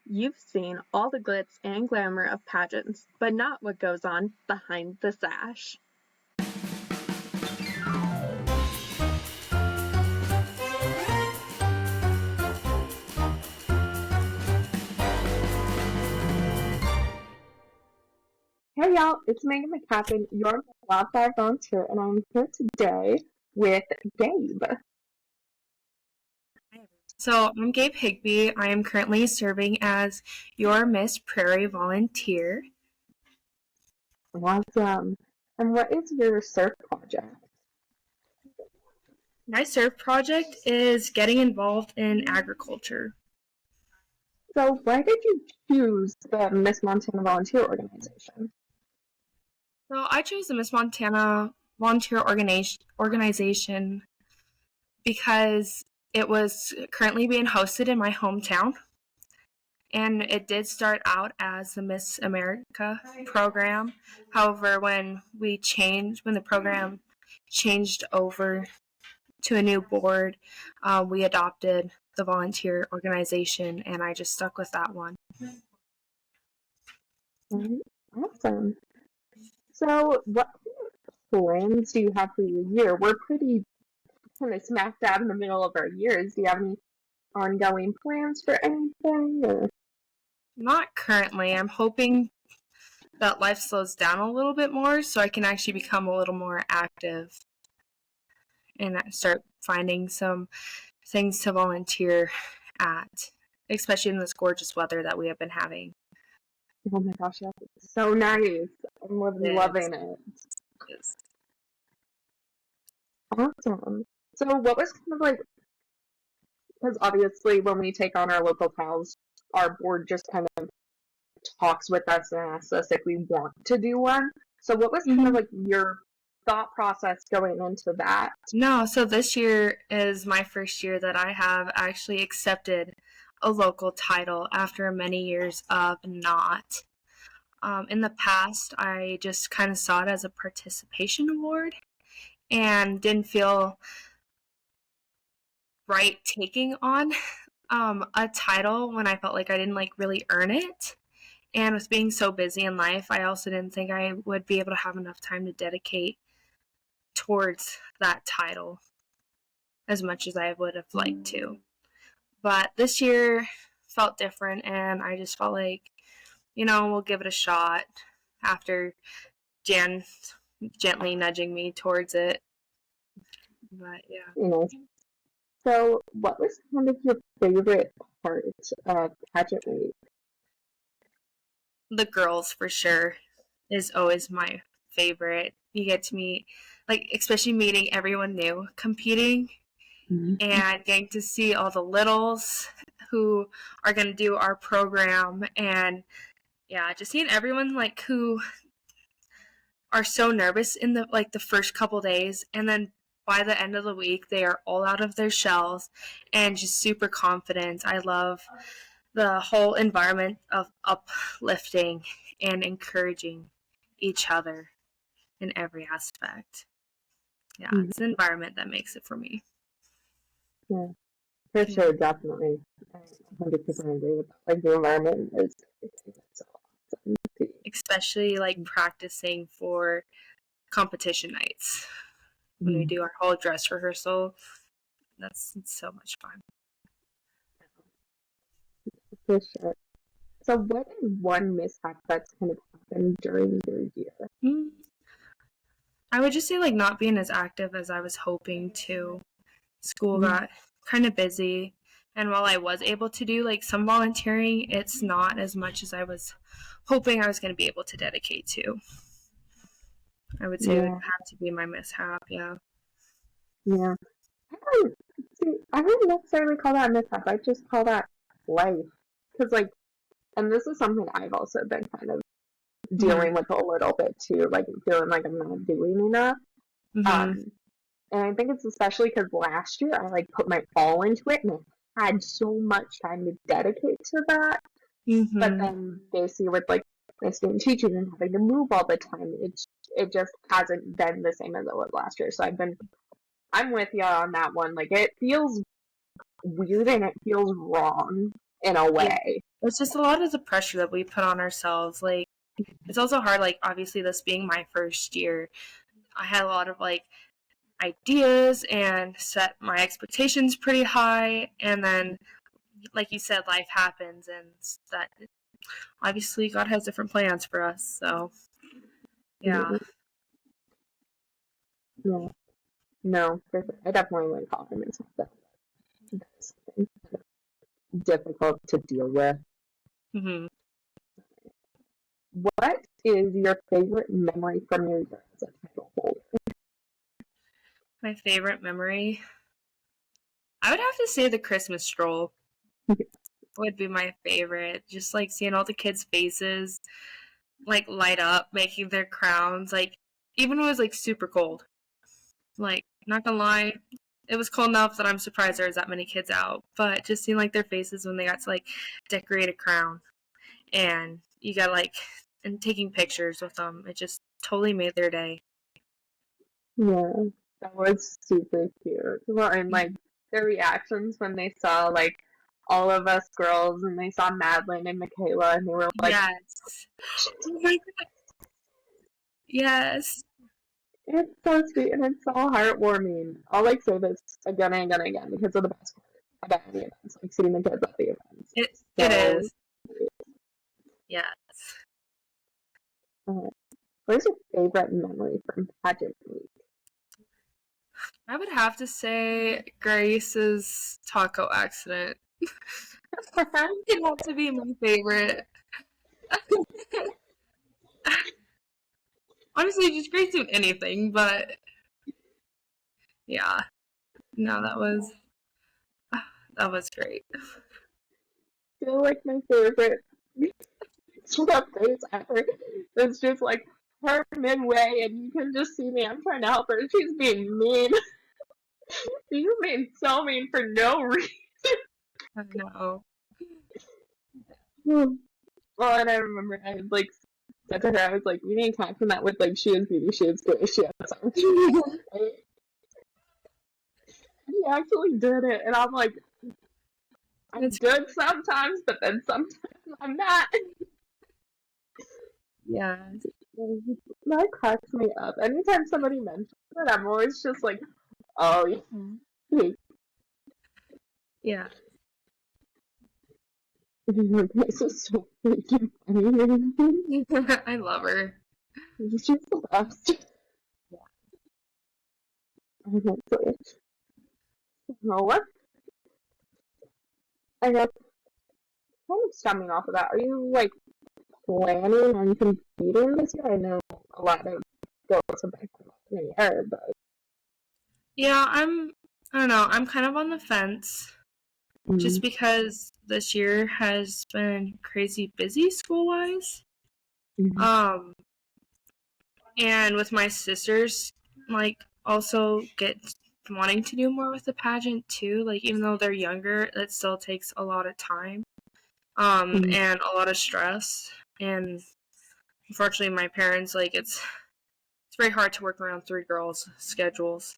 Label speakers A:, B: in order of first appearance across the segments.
A: You've seen all the glitz and glamour of pageants, but not what goes on behind the sash. Hey y'all, it's Megan McCaffin, your wildfire volunteer, and I'm here today with Gabe.
B: So I'm Gabe Higbee. I am currently serving as your Miss Prairie Volunteer.
A: Awesome. And what is your surf project?
B: My surf project is getting involved in agriculture.
A: So why did you choose the Miss Montana Volunteer Organization?
B: So I chose the Miss Montana Volunteer Organization because it was currently being hosted in my hometown. And it did start out as the Miss America program. However, when the program changed over to a new board, we adopted the volunteer organization, and I just stuck with that one.
A: Awesome. So what plans do you have for your year? We're pretty kind of smack dab in the middle of our years. Do you have any ongoing plans for anything? Or?
B: Not currently. I'm hoping that life slows down a little bit more so I can actually become a little more active and start finding some things to volunteer at, especially in this gorgeous weather that we have been having.
A: Oh my gosh, that's so nice. I'm loving it.
B: Yes.
A: Awesome. So what was kind of like, because obviously when we take on our local titles, our board just kind of talks with us and asks us if we want to do one. So what was kind of like your thought process going into that?
B: No, so this year is my first year that I have actually accepted a local title after many years of not. In the past, I just kind of saw it as a participation award and didn't feel right taking on a title when I felt like I didn't really earn it. And with being so busy in life, I also didn't think I would be able to have enough time to dedicate towards that title as much as I would have liked to. But this year felt different, and I just felt like, we'll give it a shot after Jan gently nudging me towards it. But yeah.
A: So what was kind of your favorite part of pageant week?
B: The girls, for sure, is always my favorite. You get to meet, especially meeting everyone new competing and getting to see all the littles who are going to do our program. And yeah, just seeing everyone who are so nervous in the first couple days, and then by the end of the week they are all out of their shells and just super confident. I love the whole environment of uplifting and encouraging each other in every aspect. Yeah, it's the environment that makes it for me.
A: Yeah, for sure, definitely. I 100% agree with that. The environment is so awesome.
B: Especially practicing for competition nights when we do our whole dress rehearsal. It's so much fun.
A: For sure. So what is one mishap that's kind of happened during your year?
B: I would just say not being as active as I was hoping to. School got kind of busy, and while I was able to do some volunteering, it's not as much as I was hoping I was going to be able to dedicate to. I would say it would have to be my mishap. Yeah.
A: I don't necessarily call that mishap. I just call that life. Because and this is something I've also been kind of dealing with a little bit too, feeling like I'm not doing enough. And I think it's especially because last year I put my all into it and I had so much time to dedicate to that. But then basically with my student teaching and having to move all the time, it just hasn't been the same as it was last year. So I'm with you on that one. It feels weird and it feels wrong in a way.
B: it's just a lot of the pressure that we put on ourselves. Like, it's also hard, like, obviously this being my first year, I had a lot of, like, ideas and set my expectations pretty high, and then, like you said, life happens, and that, obviously, God has different plans for us, so, yeah.
A: Yeah. No, I definitely wouldn't call him myself that. That's difficult to deal with.
B: Mm-hmm.
A: What is your favorite memory from your year as a title holder?
B: My favorite memory? I would have to say the Christmas stroll would be my favorite. Just, like, seeing all the kids' faces, like, light up, making their crowns, like, even when it was, like, super cold. Like, not gonna lie, it was cold enough that I'm surprised there was that many kids out. But just seeing, like, their faces when they got to, like, decorate a crown, and you got, like, and taking pictures with them, it just totally made their day.
A: Yeah, that was super cute. Well, and like their reactions when they saw like all of us girls and they saw Madeline and Michaela and they were like,
B: Yes. Oh my God. Yes.
A: it's so sweet and it's so heartwarming. I'll like say this again and again and again because of the best part about any events, like seeing the kids at the events.
B: It is. Yes.
A: What's your favorite memory from pageant week?
B: I would have to say Grace's taco accident. It had to be my favorite. Honestly, just Grace doing anything, but yeah. No, that was great.
A: I feel like my favorite updates ever. It's just like her midway, and you can just see me. I'm trying to help her. She's being mean. She's being so mean for no reason.
B: I know.
A: Well, and I remember I like said to her, I was like, "You need to caption that with like she is beauty, she is good, she has something." He actually did it, and I'm like, I'm good sometimes, but then sometimes I'm not.
B: Yeah.
A: That cracks me up. Anytime somebody mentions it, I'm always just like, oh, yeah.
B: Yeah.
A: This is so freaking funny.
B: I love her.
A: She's the best. Honestly. So what? I guess kind of stemming off of that, are you like planning on competing this year? I know a lot of girls have been in the air, but
B: Yeah, I don't know, I'm kind of on the fence just because this year has been crazy busy school-wise. And with my sisters, like, also get wanting to do more with the pageant too. Like, even though they're younger, it still takes a lot of time, and a lot of stress. And unfortunately, my parents, like, it's very hard to work around three girls' schedules.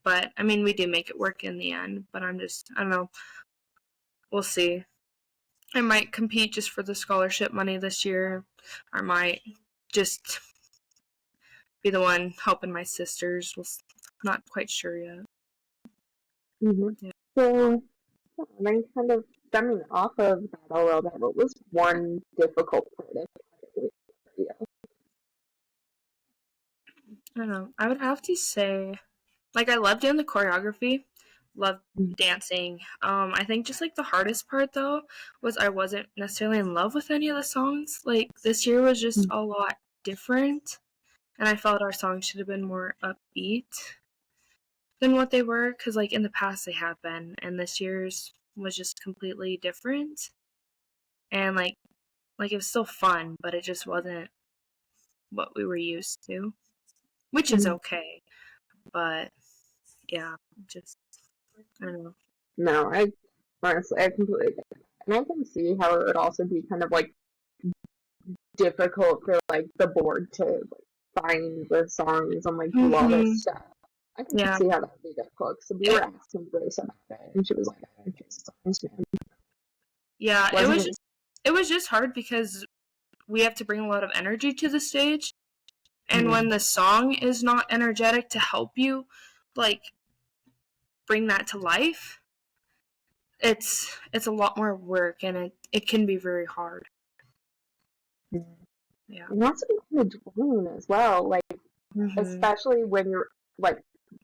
B: But I mean, we do make it work in the end. But I don't know. We'll see. I might compete just for the scholarship money this year. I might just be the one helping my sisters. Not quite sure yet.
A: yeah. So, then kind of stemming off of that a little bit, what was one difficult part of it for you?
B: I don't know. I would have to say, like, I love doing the choreography, love dancing. I think just like the hardest part though was I wasn't necessarily in love with any of the songs. Like, this year was just a lot different, and I felt our songs should have been more upbeat than what they were, because like in the past they have been, and this year's was just completely different. And like it was still fun, but it just wasn't what we were used to, which is okay. But yeah, just I don't know.
A: No, I honestly, I completely get it. And I can see how it would also be kind of like difficult for like the board to like, find the songs and like do all this stuff. I can see how that would be difficult. So we were asking Grace about it, and she was like, "I don't choose songs, man."
B: Yeah, it was just it was just hard because we have to bring a lot of energy to the stage. And when the song is not energetic to help you, like, bring that to life, it's a lot more work, and it can be very hard. Yeah.
A: And that's kind of draining as well, like, especially when you're, like,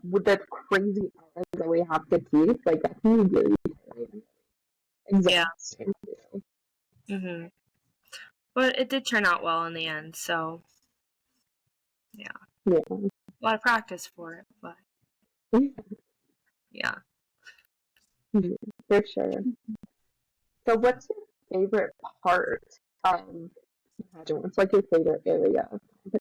A: with the crazy hours that we have to keep, like, that can be really tiring. Exhausting.
B: Yeah. But it did turn out well in the end, so yeah. A lot of practice for it, but yeah.
A: For sure. So what's your favorite part of pageant? What's, like, your favorite area?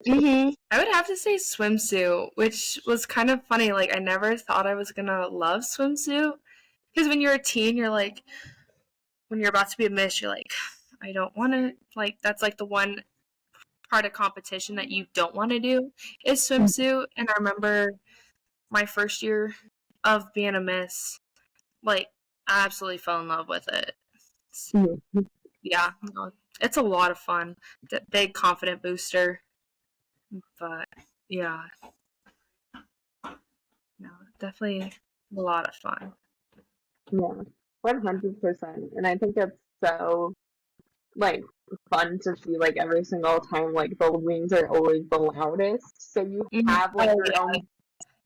B: I would have to say swimsuit, which was kind of funny. Like, I never thought I was gonna love swimsuit, because when you're a teen, you're like, when you're about to be a miss, you're like, I don't want to, like, that's like the one part of competition that you don't want to do is swimsuit. And I remember my first year of being a miss, like, I absolutely fell in love with it. Yeah, it's a lot of fun. Big confident booster. But yeah, no, definitely a lot of fun.
A: Yeah, 100%. And I think it's so, like, fun to see, like, every single time, like, the wings are always the loudest. So you have, like, your own,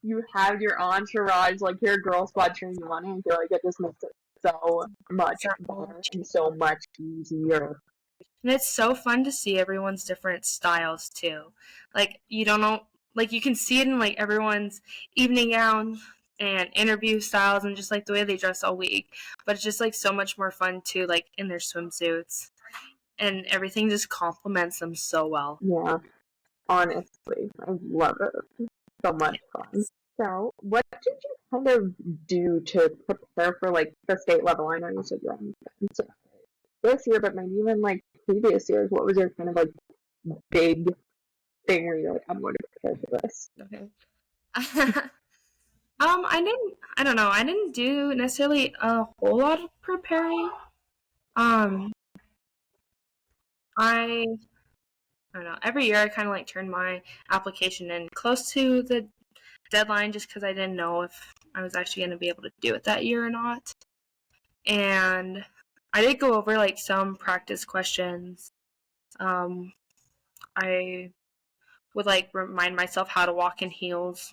A: you have your entourage, like, your girl squad cheering you on, and I feel like it just makes it so much better and so much easier.
B: And it's so fun to see everyone's different styles too. Like, you don't know, like, you can see it in, like, everyone's evening gown and interview styles and just, like, the way they dress all week. But it's just, like, so much more fun too, like, in their swimsuits. And everything just complements them so well.
A: Yeah, honestly, I love it. So much fun. So, what did you kind of do to prepare for, like, the state level? I know you said you're on this year, but maybe even, like, previous years. What was your kind of, like, big thing where you're like, I'm going to prepare for this?
B: Okay. I don't know. I didn't do necessarily a whole lot of preparing. I don't know. Every year I kind of, like, turn my application in close to the deadline just because I didn't know if I was actually going to be able to do it that year or not. And I did go over, like, some practice questions. I would, like, remind myself how to walk in heels,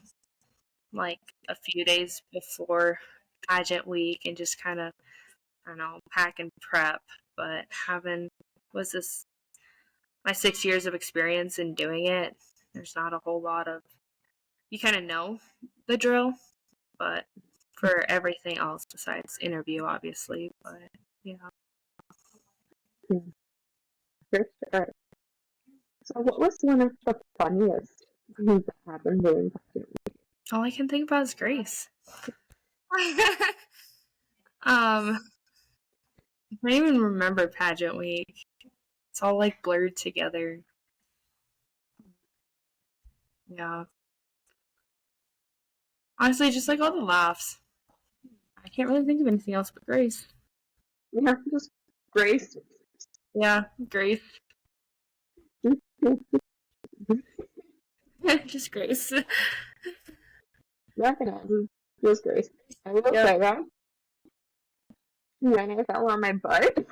B: like, a few days before pageant week, and just kind of, I don't know, pack and prep. But my 6 years of experience in doing it, there's not a whole lot of, you kind of know the drill, but for everything else besides interview, obviously. But yeah.
A: For sure. So, what was one of the funniest things that happened during pageant week?
B: All I can think about is Grace. I don't even remember pageant week. It's all, like, blurred together. Yeah. Honestly, just, like, all the laughs. I can't really think of anything else but Grace.
A: Yeah, just Grace.
B: Yeah, Grace. Just Grace.
A: Nothing else. Just Grace. I will say that when I fell on my butt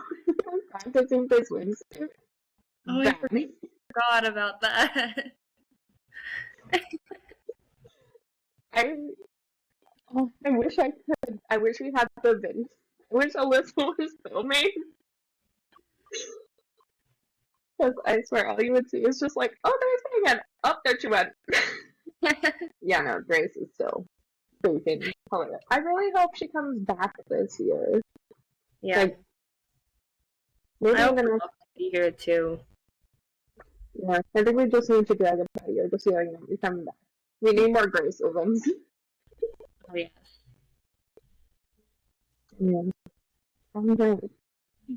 A: practicing for swimsuit.
B: Oh, I forgot about that.
A: I wish I could. I wish we had the video. I wish Alyssa was filming. Because I swear all you would see is just like, oh, there's Megan. Oh, there she went. Yeah, no, Grace is still freaking hilarious. I really hope she comes back this year.
B: Yeah.
A: Like, maybe
B: I
A: I'm gonna
B: be here too.
A: Yeah, I think we just need to drag it out here to see like we coming back. We need more Grace events.
B: Oh yes.
A: Yeah. Okay.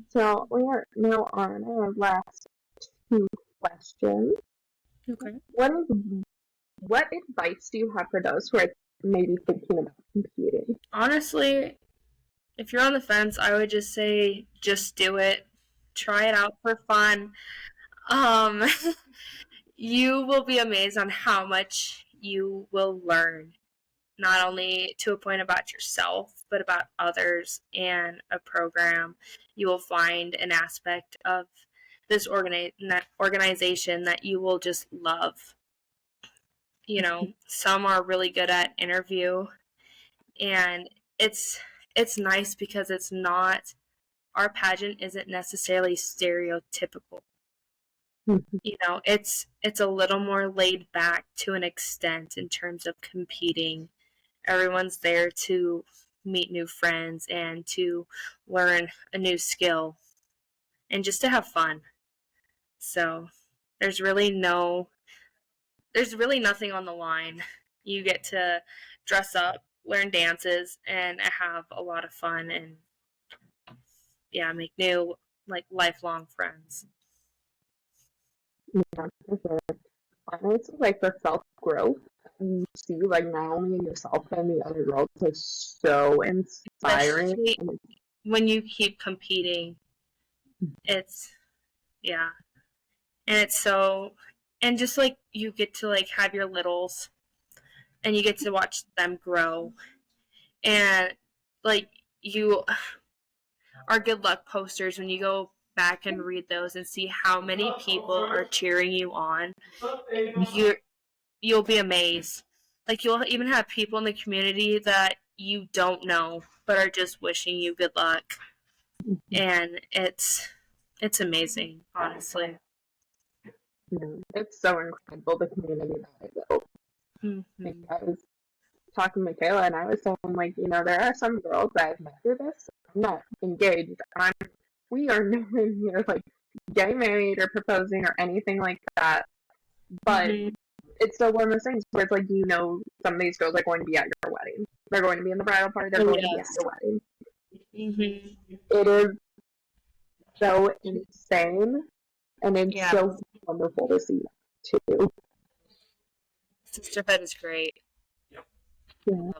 A: So we are now on our last two questions.
B: Okay.
A: What advice do you have for those who are maybe thinking about competing?
B: Honestly, if you're on the fence, I would just say just do it. Try it out for fun. Um, you will be amazed on how much you will learn, not only to a point about yourself, but about others and a program. You will find an aspect of this organization that you will just love. You know, some are really good at interview, and it's nice because it's not, our pageant isn't necessarily stereotypical. You know, it's a little more laid back to an extent in terms of competing. Everyone's there to meet new friends and to learn a new skill and just to have fun. So there's really nothing on the line. You get to dress up, learn dances, and have a lot of fun and yeah, make new like lifelong friends.
A: Yeah, for sure. And it's like the self growth you see, like not only in yourself and the other girls, is so inspiring.
B: Especially when you keep competing, it's yeah, and it's so, and just like you get to like have your littles, and you get to watch them grow, and like you are good luck posters when you go back and read those and see how many people are cheering you on. You'll be amazed. Like you'll even have people in the community that you don't know but are just wishing you good luck, and it's amazing, honestly.
A: Yeah, it's so incredible the community that I built.
B: Mm-hmm.
A: I was talking to Michaela and I was saying, like, you know, there are some girls that I've met through this. I'm not engaged. We are nowhere near like getting married or proposing or anything like that. But it's still one of those things where it's like, you know, some of these girls are going to be at your wedding. They're going to be in the bridal party. They're going to be at your wedding. It is so insane, and it's so wonderful to see that too.
B: Sisterhood is great.
A: Yeah,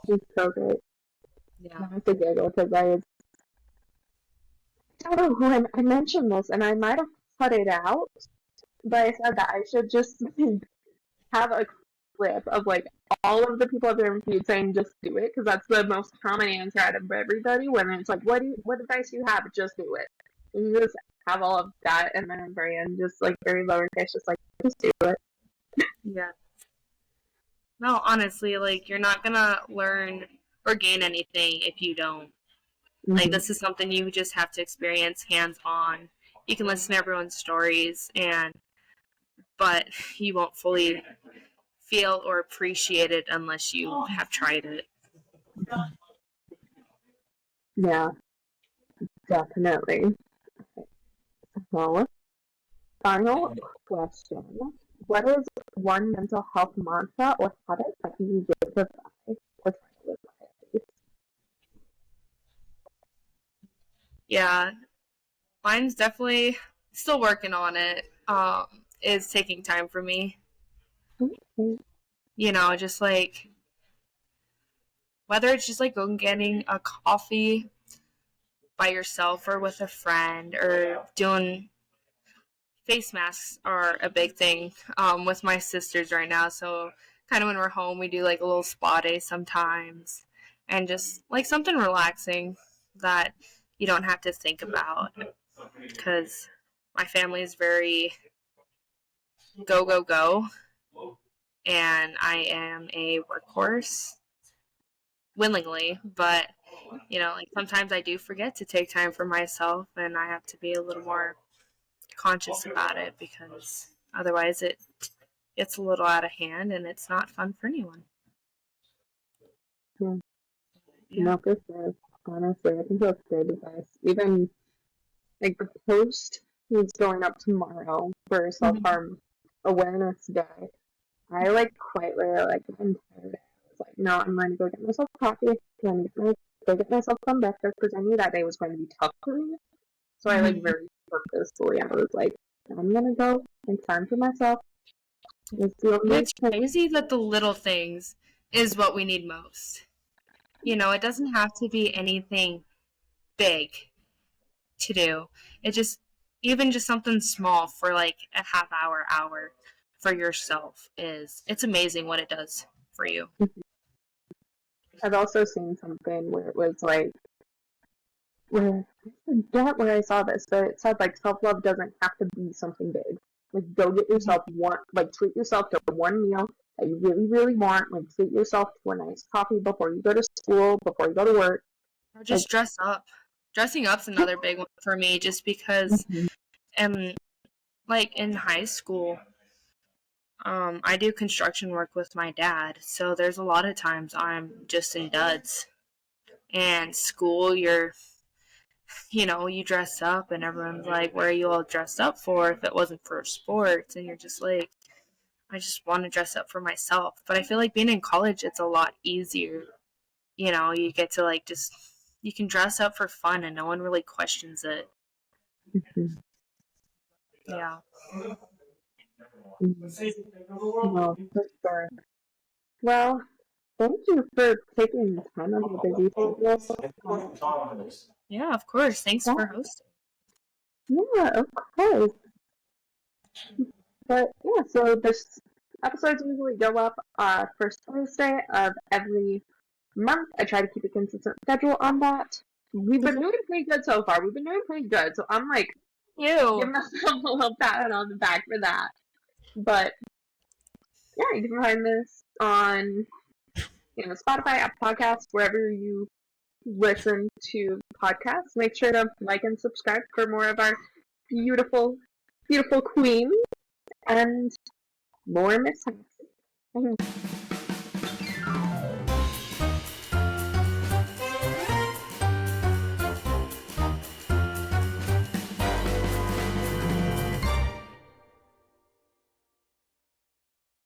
A: it's so great.
B: Yeah.
A: I have to giggle because I don't know who I mentioned this, and I might have cut it out, but I said that I should just have a clip of like all of the people I've interviewed saying just do it, because that's the most common answer out of everybody when it's like, what advice do you have? Just do it. And you just have all of that, and then at the very end, just like very lowercase, just like just do it.
B: Yeah. No, honestly, like you're not gonna learn or gain anything if you don't. Like this is something you just have to experience hands on. You can listen to everyone's stories but you won't fully feel or appreciate it unless you have tried it.
A: Yeah, definitely. Well, final question. What is one mental health mantra or habit that you live by or try to live by at least?
B: Yeah, mine's definitely still working on it. Is taking time for me.
A: Okay.
B: You know, just like whether it's just like going getting a coffee by yourself or with a friend or doing face masks are a big thing with my sisters right now. So kind of when we're home, we do like a little spa day sometimes, and just like something relaxing that you don't have to think about, because my family is very go go go, and I am a workhorse willingly, but you know, like sometimes I do forget to take time for myself, and I have to be a little more conscious about it because otherwise it gets a little out of hand and it's not fun for anyone.
A: Yeah. No, for sure. Honestly, I think that's good advice. Even like the post is going up tomorrow for Self-Harm Awareness Day. I like quite literally like the entire day. I was like, no, I'm going to go get myself coffee. I'm going to go get myself some breakfast because I knew that day was going to be tough for me. So I like very purposefully, I was like, I'm going to go take time for myself.
B: It's crazy that the little things is what we need most. You know, it doesn't have to be anything big. to do. It just, even just something small for like a half hour for yourself it's amazing what it does for you.
A: I've also seen something where it was like, where I forget where I saw this, but it said like self-love doesn't have to be something big. Like go get yourself treat yourself to one meal that you really, really want. Like treat yourself to a nice coffee before you go to school, before you go to work.
B: Or just
A: Like,
B: dress up. Dressing up's another big one for me, just because like in high school, I do construction work with my dad, so there's a lot of times I'm just in duds. And school, you dress up and everyone's like, what are you all dressed up for if it wasn't for sports? And you're just like, I just want to dress up for myself. But I feel like being in college, it's a lot easier. You get to like just, you can dress up for fun and no one really questions it. Yeah.
A: no, for sure. Well, thank you for taking time out of your busy schedule.
B: Yeah, of course. Thanks
A: Yeah,
B: for hosting.
A: yeah, of course. But yeah, so this episodes usually go up first Thursday of every month. I try to keep a consistent schedule on that. We've been doing pretty good so far. We've been doing pretty good. So I'm like giving myself a little pat on the back for that. But yeah, you can find this on Spotify, Apple Podcasts, wherever you listen to podcasts. Make sure to like and subscribe for more of our beautiful, beautiful queens and more mishaps.